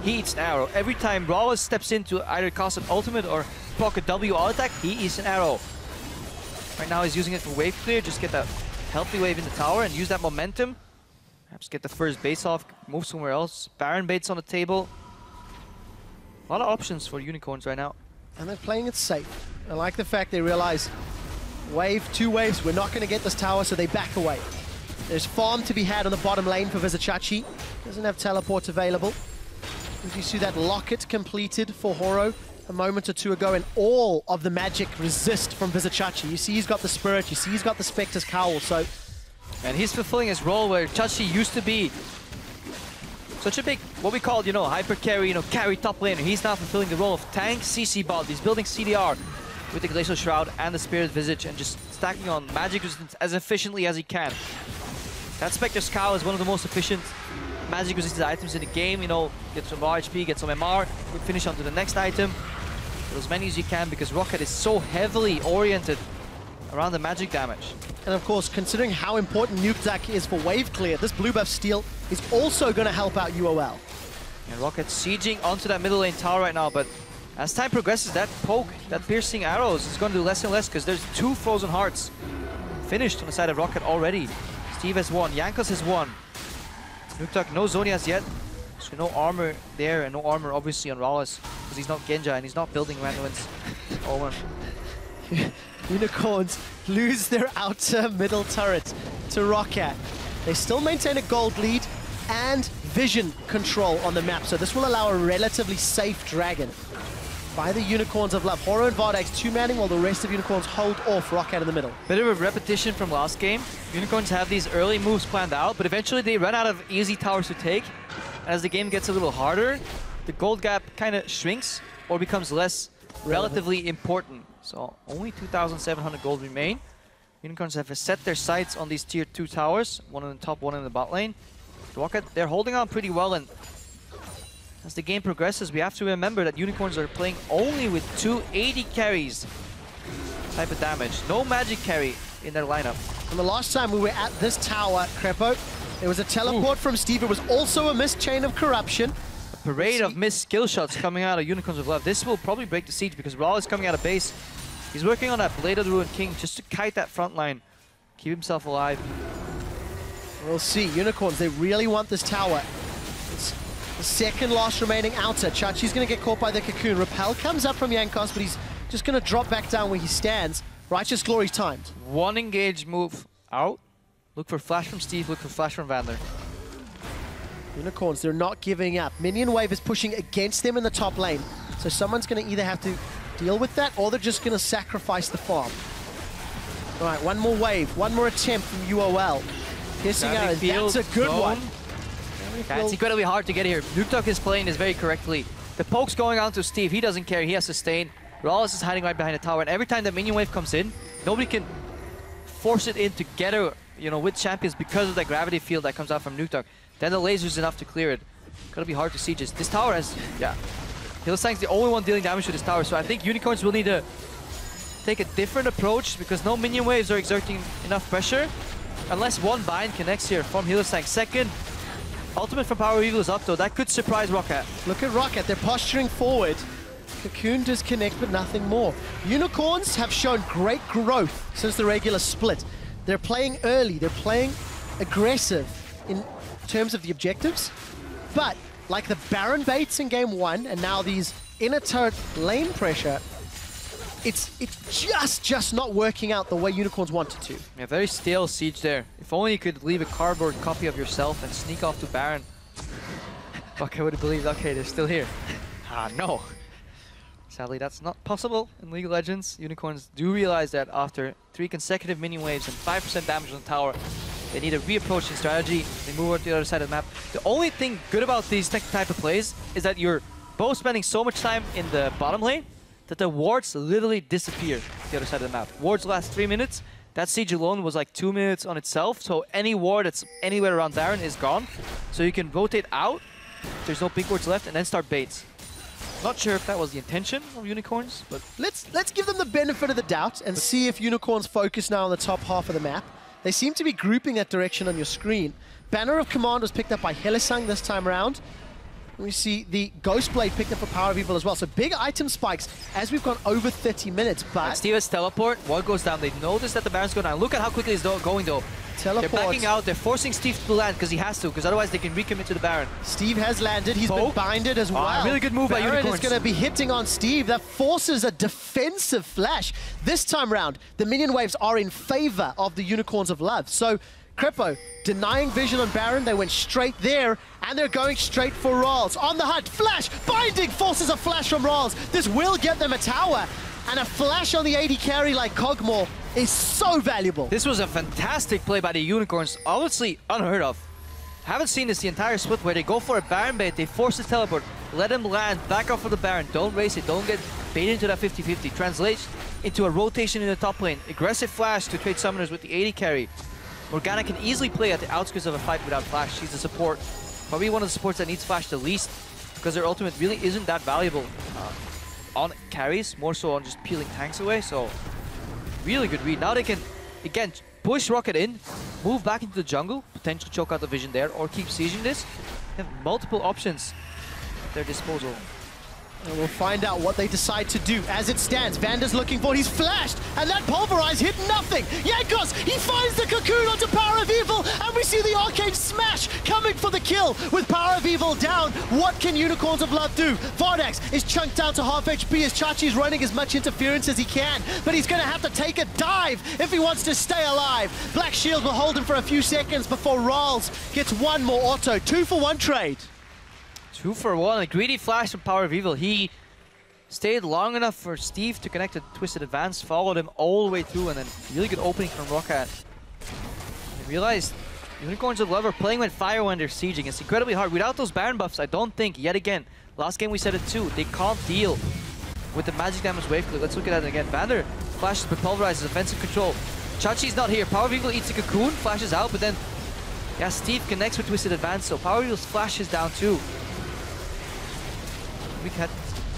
he eats an arrow. Every time MrRallez steps in to either cast an ultimate or proc a W all attack, he eats an arrow. Right now he's using it for wave clear, just get that healthy wave in the tower and use that momentum. Perhaps get the first base off, move somewhere else. Baron baits on the table. A lot of options for Unicorns right now. And they're playing it safe. I like the fact they realize wave, 2 waves, we're not going to get this tower, so they back away. There's farm to be had on the bottom lane for Vizicsacsi. Doesn't have teleports available. Did you see that locket completed for Horo a moment or two ago, and all of the magic resist from Vizicsacsi. You see he's got the Spirit, you see he's got the Spectre's Cowl, so... And he's fulfilling his role where Chachi used to be such a big, what we call, hyper carry, carry top laner. He's now fulfilling the role of tank CC bot. He's building CDR with the Glacial Shroud and the Spirit Visage and just stacking on magic resistance as efficiently as he can. That Spectre's Cowl is one of the most efficient magic resistant items in the game. Get some raw HP, get some MR, quick finish onto the next item. Get as many as you can because ROCCAT is so heavily oriented around the magic damage. And of course, considering how important Nukeduck is for wave clear, this blue buff steal is also going to help out UOL. And ROCCAT sieging onto that middle lane tower right now, but as time progresses, that poke, that piercing arrows is going to do less and less because there's 2 Frozen Hearts finished on the side of ROCCAT already. Steve has 1, Jankos has 1. Nukeduck, no Zonias yet, so no armor there, and no armor obviously on MrRallez because he's not Genja and he's not building Randuin's Omen. Unicorns lose their outer middle turret to ROCCAT. They still maintain a gold lead and vision control on the map, so this will allow a relatively safe dragon by the Unicorns of Love. Horo and Vardags 2-manning while the rest of Unicorns hold off ROCCAT in the middle. Bit of a repetition from last game. Unicorns have these early moves planned out, but eventually they run out of easy towers to take. As the game gets a little harder, the gold gap kind of shrinks or becomes less relatively important. So only 2,700 gold remain. Unicorns have set their sights on these tier 2 towers, one in the top, one in the bot lane. ROCCAT, they're holding on pretty well, and as the game progresses, we have to remember that Unicorns are playing only with 2 AD carries type of damage. No magic carry in their lineup. And the last time we were at this tower, Crepo, there was a teleport from Steve. It was also a missed chain of corruption. A parade of missed skill shots coming out of Unicorns of Love. This will probably break the siege because Raul is coming out of base. He's working on that Blade of the Ruined King just to kite that front line, keep himself alive. We'll see. Unicorns, they really want this tower. It's the second last remaining outer. Chachi's going to get caught by the cocoon. Repel comes up from Jankos, but he's just going to drop back down where he stands. Righteous Glory's timed. 1 engage move out. Look for flash from Steve, look for flash from Vander. Unicorns, they're not giving up. Minion wave is pushing against them in the top lane. So someone's going to either have to deal with that, or they're just going to sacrifice the farm. All right, 1 more wave, 1 more attempt from UOL. Piercing arrow, that's a good one. Yeah, it's incredibly hard to get here. Nukeduck is playing this very correctly. The poke's going on to Steve, he doesn't care, he has sustain. MrRallez is hiding right behind the tower, and every time the minion wave comes in, nobody can force it in together, with champions because of that gravity field that comes out from Nukeduck. Then the laser's enough to clear it. Gonna be hard to siege. This tower has, Hylissang's the only one dealing damage to this tower, so I think Unicorns will need to take a different approach because no minion waves are exerting enough pressure. Unless 1 bind connects here from Hylissang. Second, ultimate from PowerOfEvil is up though. That could surprise ROCCAT. Look at ROCCAT, they're posturing forward. Cocoon does connect, but nothing more. Unicorns have shown great growth since the regular split. They're playing early, they're playing aggressive in terms of the objectives, but like the Baron baits in game 1 and now these inner turret lane pressure, it's just not working out the way Unicorns wanted to. Yeah, very stale siege there. If only you could leave a cardboard copy of yourself and sneak off to Baron. Okay, I would have believed, okay, they're still here. No. Sadly, that's not possible in League of Legends. Unicorns do realize that after 3 consecutive minion waves and 5% damage on the tower, they need a reapproaching strategy. They move over to the other side of the map. The only thing good about these type of plays is that you're both spending so much time in the bottom lane that the wards literally disappear to the other side of the map. Wards last 3 minutes. That siege alone was like 2 minutes on itself, so any ward that's anywhere around Baron is gone. So you can rotate out, there's no pink wards left, and then start baits. Not sure if that was the intention of Unicorns, but let's give them the benefit of the doubt and see if Unicorns focus now on the top half of the map. They seem to be grouping that direction on your screen. Banner of Command was picked up by Hylissang this time around. We see the Ghost Blade picked up for PowerOfEvil as well. So big item spikes as we've gone over 30 minutes, but... Steve's teleport, ward goes down. They notice that the Baron's going down. Look at how quickly it's going though. Teleport. They're backing out. They're forcing Steve to land because he has to, because otherwise they can recommit to the Baron. Steve has landed. He's been binded as well. Really good move by Unicorns. Baron is going to be hitting on Steve. That forces a defensive flash. This time round, the minion waves are in favor of the Unicorns of Love. So, Krepo denying vision on Baron. They went straight there, and they're going straight for ROCCAT. On the hunt, flash! Binding forces a flash from ROCCAT. This will get them a tower. And a flash on the AD carry like Kog'Maw is so valuable. This was a fantastic play by the Unicorns. Honestly, unheard of. Haven't seen this the entire split where they go for a Baron bait, they force the teleport, let him land, back off for the Baron, don't race it, don't get baited into that 50-50. Translates into a rotation in the top lane. Aggressive flash to trade summoners with the AD carry. Morgana can easily play at the outskirts of a fight without flash. She's a support. Probably one of the supports that needs flash the least, because their ultimate really isn't that valuable on carries, more so on just peeling tanks away. So really good read. Now they can, again, push ROCCAT in, move back into the jungle, potentially choke out the vision there, or keep sieging this. They have multiple options at their disposal. And we'll find out what they decide to do. As it stands, Vander's looking for it. He's flashed, and that pulverize hit nothing. Jankos, he finds the cocoon onto PowerOfEvil, and we see the arcane smash coming for the kill. With PowerOfEvil down, what can Unicorns of Love do? Vardags is chunked down to half HP as Chachi's running as much interference as he can, but he's going to have to take a dive if he wants to stay alive. Black Shield will hold him for a few seconds before RALS gets one more auto. 2-for-1 trade. 2-for-1, a greedy flash from PowerOfEvil. He stayed long enough for Steve to connect a Twisted Advance, followed him all the way through, and then really good opening from ROCCAT. I realized Unicorns of Love are playing with fire when they're sieging. It's incredibly hard. Without those Baron buffs, I don't think, yet again, last game we said it too, they can't deal with the magic damage wave clear. Let's look at that again. Vander flashes but pulverizes offensive control. Chachi's not here. PowerOfEvil eats a cocoon, flashes out, but then, yeah, Steve connects with Twisted Advance, so PowerOfEvil's flash is down too. We can't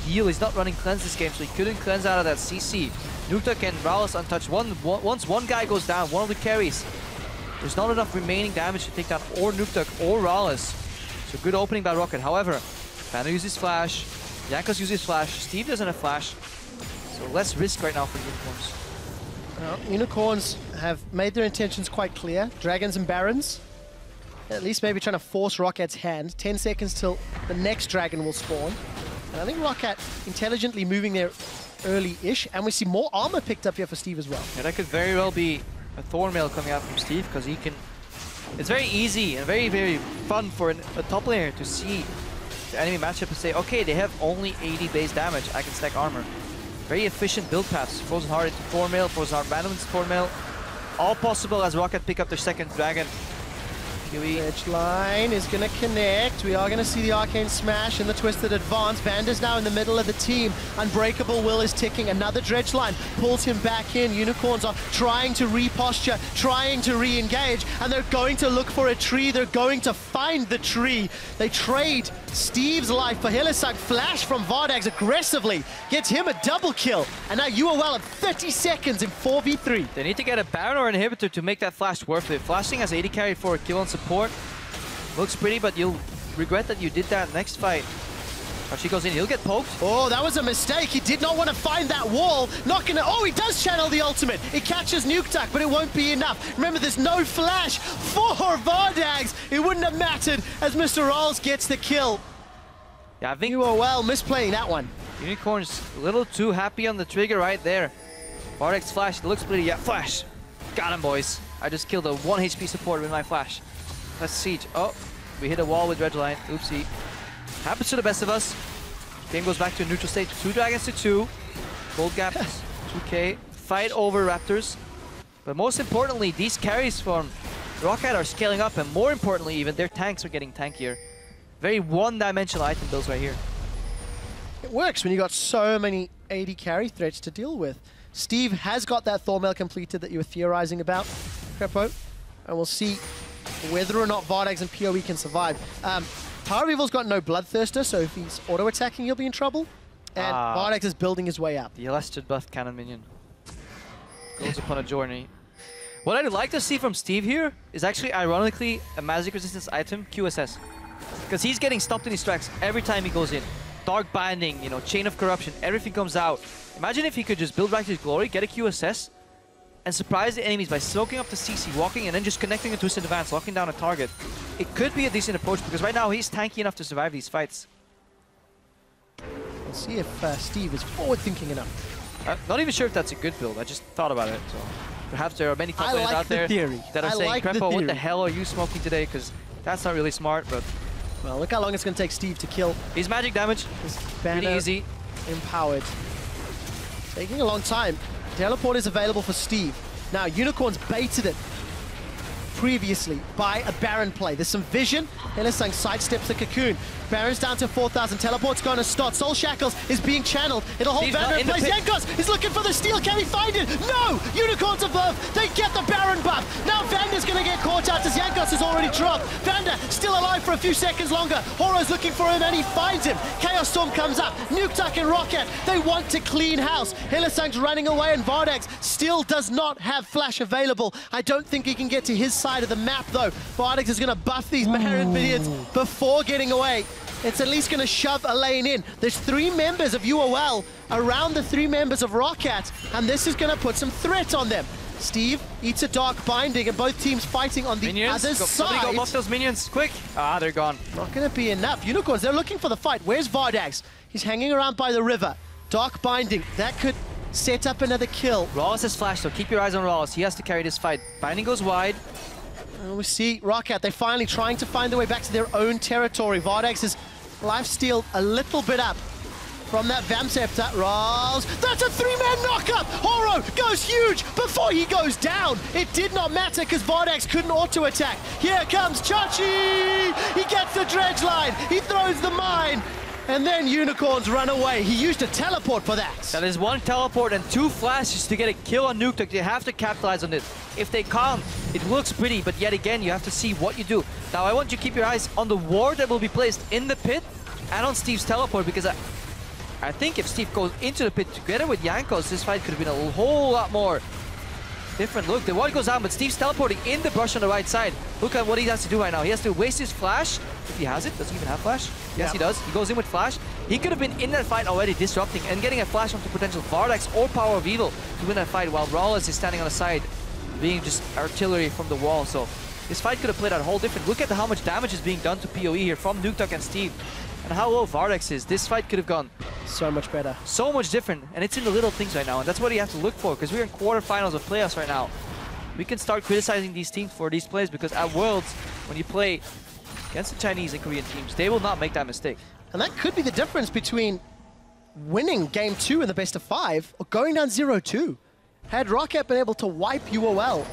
heal. He's not running cleanse this game, so he couldn't cleanse out of that CC. Nukeduck and MrRallez untouched. Once one guy goes down, one of the carries, there's not enough remaining damage to take down or Nukeduck or MrRallez. So good opening by ROCCAT. However, Vander uses flash, Jankos uses flash, Steve doesn't have flash. So less risk right now for Unicorns. Well, Unicorns have made their intentions quite clear. Dragons and Barons. At least maybe trying to force ROCCAT's hand. 10 seconds till the next dragon will spawn. And I think ROCCAT intelligently moving there early-ish, and we see more armor picked up here for Steve as well. Yeah, that could very well be a Thornmail coming out from Steve, because he can... It's very easy and very, very fun for a top laner to see the enemy matchup and say, okay, they have only 80 base damage, I can stack armor. Very efficient build paths. Frozen Heart into Thornmail, Frozen Heart random into Thornmail. All possible as ROCCAT pick up their second dragon. Edge line is going to connect. We are going to see the Arcane Smash and the Twisted Advance. Vander's now in the middle of the team. Unbreakable Will is ticking. Another Dredge line pulls him back in. Unicorns are trying to reposture, trying to re-engage, and they're going to look for a tree. They're going to find the tree. They trade Steve's life for Hylissang. Flash from Vardags aggressively gets him a double kill. And now UOL at 30 seconds in 4v3. They need to get a Baron or an inhibitor to make that flash worth it. Flashing as AD carry for a kill on support looks pretty, but you'll regret that you did that next fight. She goes in, he'll get poked. Oh, that was a mistake. He did not want to find that wall. Not gonna. Oh, he does channel the ultimate. It catches Nukeduck, but it won't be enough. Remember, there's no flash for Vardags. It wouldn't have mattered as MrRallez gets the kill. Yeah, I think you were well misplaying that one. Unicorn's a little too happy on the trigger right there. Vardags flash, it looks pretty. Yeah, flash. Got him, boys. I just killed a 1 HP support with my flash. Let's siege. Oh, we hit a wall with Red Line. Oopsie. Happens to the best of us. Game goes back to a neutral state. 2 dragons to 2. Gold gap 2k. Fight over Raptors. But most importantly, these carries from ROCCAT are scaling up, and more importantly even, their tanks are getting tankier. Very one-dimensional item builds right here. It works when you got so many AD carry threats to deal with. Steve has got that Thornmail completed that you were theorizing about, Krepo, and we'll see whether or not Vardags and PoE can survive. PowerOfEvil's got no Bloodthirster, so if he's auto-attacking, he'll be in trouble. And Vardags is building his way up. The Alistar buffed cannon minion goes upon a journey. What I'd like to see from Steve here is actually, ironically, a magic resistance item, QSS. Because he's getting stopped in his tracks every time he goes in. Dark Binding, you know, Chain of Corruption, everything comes out. Imagine if he could just build back his glory, get a QSS, and surprise the enemies by soaking up the CC, walking and then just connecting into his advance, locking down a target. It could be a decent approach because right now he's tanky enough to survive these fights. We'll see if Steve is forward-thinking enough. Not even sure if that's a good build. I just thought about it. So perhaps there are many top players out there that are saying, Crepo, what the hell are you smoking today? Because that's not really smart, but... Well, look how long it's going to take Steve to kill. He's magic damage. Pretty easy. Empowered. Taking a long time. Teleport is available for Steve. Now, Unicorns baited it previously by a Baron play. There's some vision. Hylissang sidesteps the cocoon. Baron's down to 4,000. Teleport's going to start. Soul Shackles is being channeled. It'll hold Vander in place. Jankos is looking for the steal. Can he find it? No! Unicorns above. They get the Baron buff. Now Vander's going to get caught out as Jankos has already dropped. Vander still alive for a few seconds longer. Horo's looking for him and he finds him. Chaos Storm comes up. Nukeduck and ROCCAT. They want to clean house. Hylissang's running away and Vardags still does not have flash available. I don't think he can get to his side of the map though. Vardags is going to buff these Baron minions before getting away. It's at least going to shove a lane in. There's 3 members of UOL around the 3 members of ROCCAT, and this is going to put some threat on them. Steve eats a dark binding, and both teams fighting on the other side. Go buff those minions, quick! Ah, they're gone. Not going to be enough. Unicorns, they're looking for the fight. Where's Vardags? He's hanging around by the river. Dark binding, that could set up another kill. RALEZ has flashed, so keep your eyes on RALEZ. He has to carry this fight. Binding goes wide. And we see ROCCAT, they're finally trying to find their way back to their own territory. Vardags is lifesteal a little bit up from that Vamp Scepter. RALEZ, that's a 3-man knockup! Horo goes huge before he goes down. It did not matter because Vardags couldn't auto-attack. Here comes Chachi! He gets the dredge line, he throws the mine, and then Unicorns run away. He used a teleport for that. That is 1 teleport and 2 flashes to get a kill on Nukeduck. They have to capitalize on it. If they can't, it looks pretty, but yet again, you have to see what you do. Now, I want you to keep your eyes on the ward that will be placed in the pit and on Steve's teleport, because I think if Steve goes into the pit together with Jankos, this fight could have been a whole lot more different. Look, the ward goes down, but Steve's teleporting in the brush on the right side. Look at what he has to do right now. He has to waste his flash, if he has it. Does he even have flash? Yes, he does. He goes in with flash. He could have been in that fight already, disrupting and getting a flash onto potential Vardags or PowerOfEvil to win that fight, while RALEZ is standing on the side, being just artillery from the wall. So this fight could have played out whole different. Look at how much damage is being done to PoE here from Nukeduck and Steve, and how low Vardags is. This fight could have gone so much better. So much different, and it's in the little things right now, and that's what you have to look for, because we're in quarterfinals of playoffs right now. We can start criticizing these teams for these plays, because at Worlds, when you play against the Chinese and Korean teams, they will not make that mistake. And that could be the difference between winning Game 2 in the best of 5 or going down 0-2. Had ROCCAT been able to wipe UOL,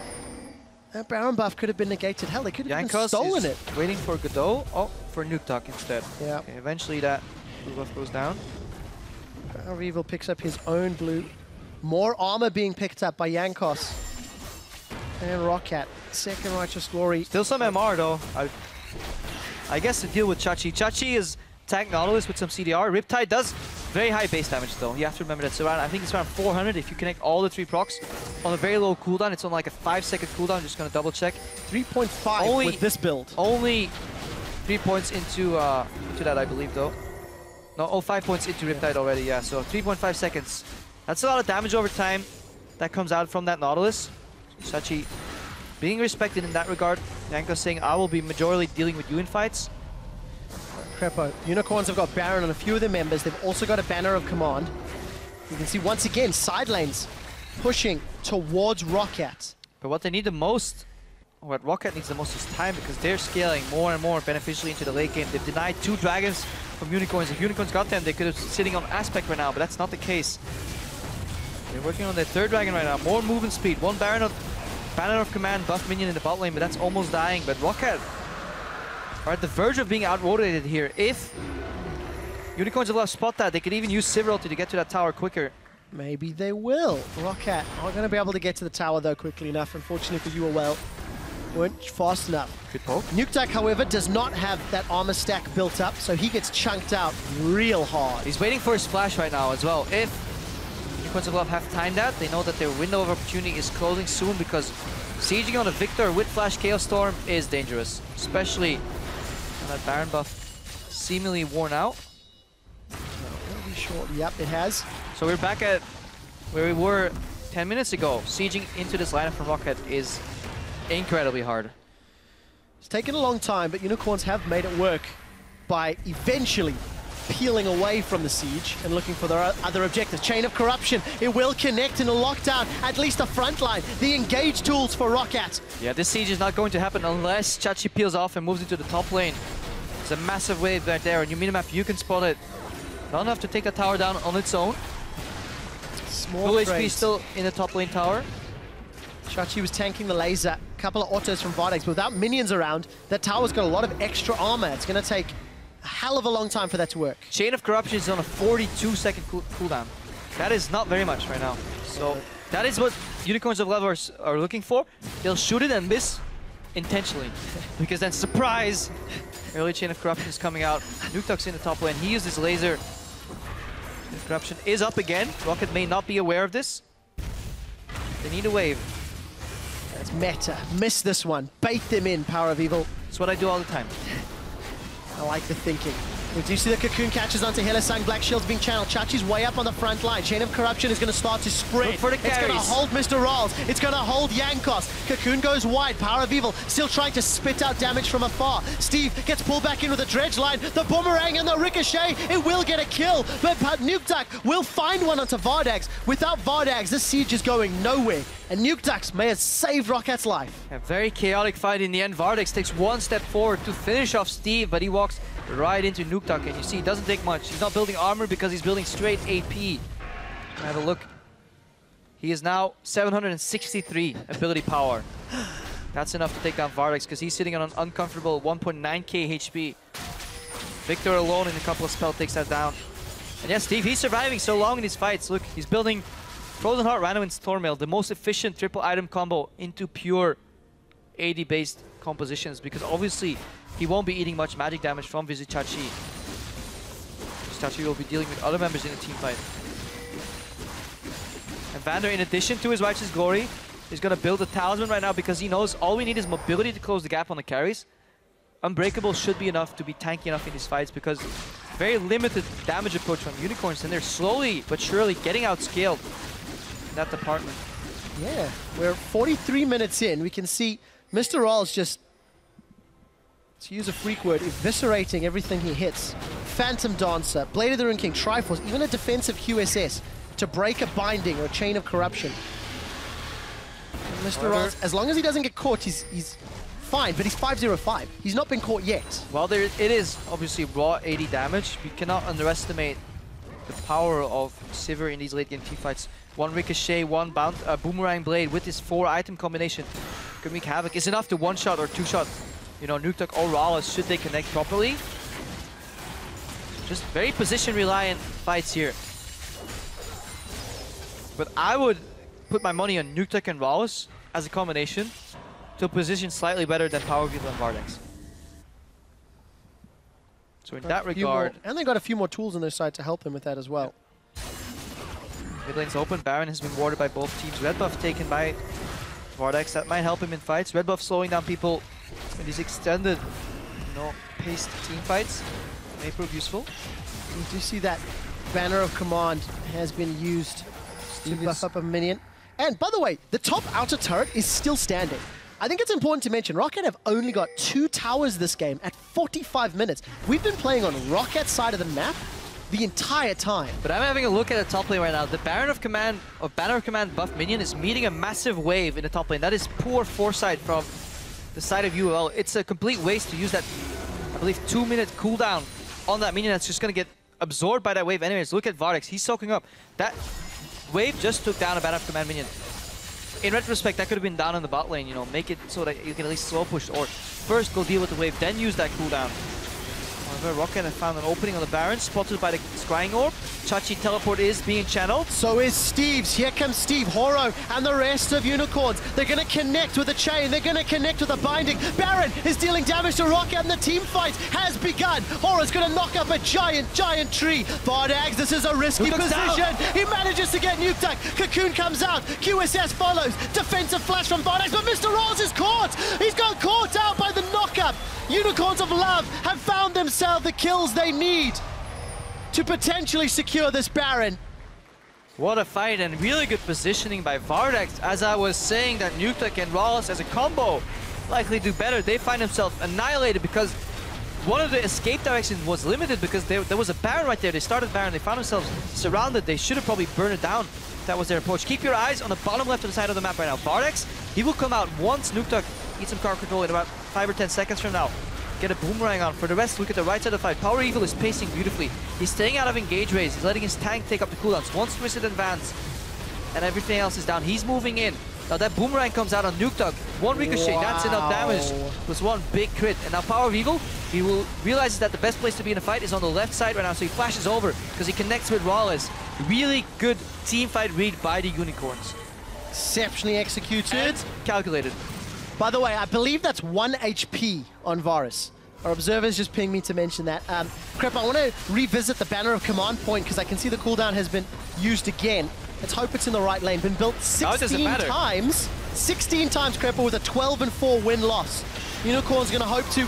that Baron buff could have been negated. Hell, they could have even stolen it. Waiting for Godot. Oh, for Nukeduck instead. Yeah. Okay, eventually that blue buff goes down. PowerOfEvil picks up his own blue. More armor being picked up by Jankos. And ROCCAT, second Righteous Glory. Still some MR though. I guess to deal with Chachi. Chachi is tank Nautilus with some CDR. Riptide does very high base damage though. You have to remember that's around, I think it's around 400 if you connect all the 3 procs on a very low cooldown. It's on like a 5-second cooldown. Just gonna double check. 3.5 with this build. Only 3 points into that, I believe though. No, 5 points into Riptide already, yeah. So 3.5 seconds. That's a lot of damage over time that comes out from that Nautilus. Chachi being respected in that regard. Jankos saying, I will be majorly dealing with you in fights. Crepo. Unicorns have got Baron on a few of their members. They've also got a Banner of Command. You can see once again, side lanes pushing towards ROCCAT. But what they need the most, or what ROCCAT needs the most, is time, because they're scaling more and more beneficially into the late game. They've denied 2 dragons from Unicorns. If Unicorns got them, they could have sitting on Aspect right now, but that's not the case. They're working on their 3rd dragon right now. More movement speed. 1 Banner of Command buff minion in the bot lane, but that's almost dying. But ROCCAT are at the verge of being out-rotated here. If Unicorns will spot that, they could even use Sivir to get to that tower quicker. Maybe they will. ROCCAT aren't going to be able to get to the tower though quickly enough. Unfortunately for UOL, weren't fast enough. Good poke. Nukeduck, however, does not have that armor stack built up, so he gets chunked out real hard. He's waiting for his flash right now as well. If Unicorns have timed that, they know that their window of opportunity is closing soon, because sieging on a Viktor with Flash Chaos Storm is dangerous, especially when that Baron buff seemingly worn out. Short. Yep, it has. So we're back at where we were 10 minutes ago, sieging into this lineup from ROCCAT is incredibly hard. It's taken a long time, but Unicorns have made it work by eventually peeling away from the siege and looking for their other objectives. Chain of Corruption, it will connect in a lockdown, at least a front line. The engage tools for ROCCAT. Yeah, this siege is not going to happen unless Chachi peels off and moves into the top lane. It's a massive wave right there. On your minimap, you can spot it. Not enough to take that tower down on its own. Small Full HP still in the top lane tower. Chachi was tanking the laser. A couple of autos from Vardags, but without minions around, that tower's got a lot of extra armor. It's going to take a hell of a long time for that to work. Chain of Corruption is on a 42-second cooldown. That is not very much right now. So that is what Unicorns of Love are looking for. They'll shoot it and miss intentionally. Because then, surprise, early Chain of Corruption is coming out. Nukeduck's in the top lane. He used his laser. Chain of Corruption is up again. ROCCAT may not be aware of this. They need a wave. That's meta. Miss this one. Bait them in, PowerOfEvil. That's what I do all the time. I like the thinking. We do see the Cocoon catches onto Hylissang. Black Shield's being channeled. Chachi's way up on the front line. Chain of Corruption is going to start to spread. Look for the carries. It's going to hold MrRallez. It's going to hold Jankos. Cocoon goes wide. PowerOfEvil still trying to spit out damage from afar. Steve gets pulled back in with a dredge line. The boomerang and the ricochet. It will get a kill. But Nukeduck will find one onto Vardags. Without Vardags, this siege is going nowhere. And Nukeduck may have saved ROCCAT's life. A very chaotic fight in the end. Vardags takes one step forward to finish off Steve, but he walks right into Nukeduck, and you see, it doesn't take much. He's not building armor because he's building straight AP. Have a look. He is now 763 ability power. That's enough to take down Vardags because he's sitting on an uncomfortable 1.9k HP. Viktor alone in a couple of spells takes that down. And yes, Steve, he's surviving so long in these fights. Look, he's building Frozen Heart, Random, and Stormmail, the most efficient triple item combo into pure AD-based compositions, because obviously he won't be eating much magic damage from Vizicsacsi. Vizicsacsi will be dealing with other members in the team fight. And Vander, in addition to his Righteous Glory, is going to build a Talisman right now because he knows all we need is mobility to close the gap on the carries. Unbreakable should be enough to be tanky enough in these fights because very limited damage approach from Unicorns, and they're slowly but surely getting outscaled in that department. Yeah, we're 43 minutes in. We can see MrRallez just, to use a freak word, eviscerating everything he hits. Phantom Dancer, Blade of the Rune King, Triforce, even a defensive QSS to break a binding or a Chain of Corruption. And MrRallez, as long as he doesn't get caught, he's fine, but he's 505. He's not been caught yet. Well, it is obviously raw 80 damage. We cannot underestimate the power of Sivir in these late game teamfights. One Ricochet, one Boomerang Blade with this 4-item combination can wreak havoc. Is enough to one-shot or two-shot, you know, Nukeduck or ROCCAT should they connect properly. Just very position-reliant fights here. But I would put my money on Nukeduck and ROCCAT as a combination to a position slightly better than PowerOfEvil and Vardags. So in that regard... And they got a few more tools on their side to help them with that as well. Mid lane's open. Baron has been warded by both teams. Red buff taken by Vardags. That might help him in fights. Red buff slowing down people in these extended, you know, paced team fights may prove useful. You do see that Banner of Command has been used to buff up a minion. And by the way, the top outer turret is still standing. I think it's important to mention, ROCCAT have only got 2 towers this game at 45 minutes. We've been playing on ROCCAT's side of the map the entire time. But I'm having a look at the top lane right now. The Banner of Command buff minion is meeting a massive wave in the top lane. That is poor foresight from the side of UL. It's a complete waste to use that, I believe, 2-minute cooldown on that minion that's just going to get absorbed by that wave anyways. Look at Vardags. He's soaking up. That wave just took down a Banner of Command minion. In retrospect, that could have been down in the bot lane, you know, make it so that you can at least slow push, or first go deal with the wave, then use that cooldown. However, ROCCAT have found an opening on the Baron, spotted by the Scrying Orb. Chachi teleport is being channeled. So is Steve's. Here comes Steve, Horo, and the rest of Unicorns. They're going to connect with a chain. They're going to connect with a binding. Baron is dealing damage to ROCCAT, and the team fight has begun. Horo's going to knock up a giant tree. Vardags, this is a risky position. He manages to get Nukeduck. Cocoon comes out. QSS follows. Defensive flash from Vardags, but MrRallez is caught. He's got caught out by the knockup. Unicorns of Love have found themselves the kills they need to potentially secure this Baron. What a fight, and really good positioning by Vardags. As I was saying, that Nukeduck and RALZ as a combo likely do better. They find themselves annihilated because one of the escape directions was limited because there was a Baron right there. They started Baron, they found themselves surrounded. They should have probably burned it down. That was their approach. Keep your eyes on the bottom left of the side of the map right now. Vardags, he will come out once Nukeduck eats some card control in about 5 or 10 seconds from now. Get a boomerang on. For the rest, look at the right side of the fight. PowerOfEvil is pacing beautifully. He's staying out of engage rays. He's letting his tank take up the cooldowns. Once Twisted advance, and everything else is down. He's moving in. Now that boomerang comes out on Nukeduck. One ricochet, that's enough damage. Plus one big crit. And now PowerOfEvil, he will realizes that the best place to be in a fight is on the left side right now. So he flashes over because he connects with RALZ. Really good team fight read by the Unicorns. Exceptionally executed. And calculated. By the way, I believe that's 1 HP on Varus. Our observers just pinged me to mention that. Crep, I want to revisit the banner of command point because I can see the cooldown has been used again. Let's hope it's in the right lane. Been built 16 times. 16 times, Crepper, with a 12-4 win-loss. Unicorn's going to hope to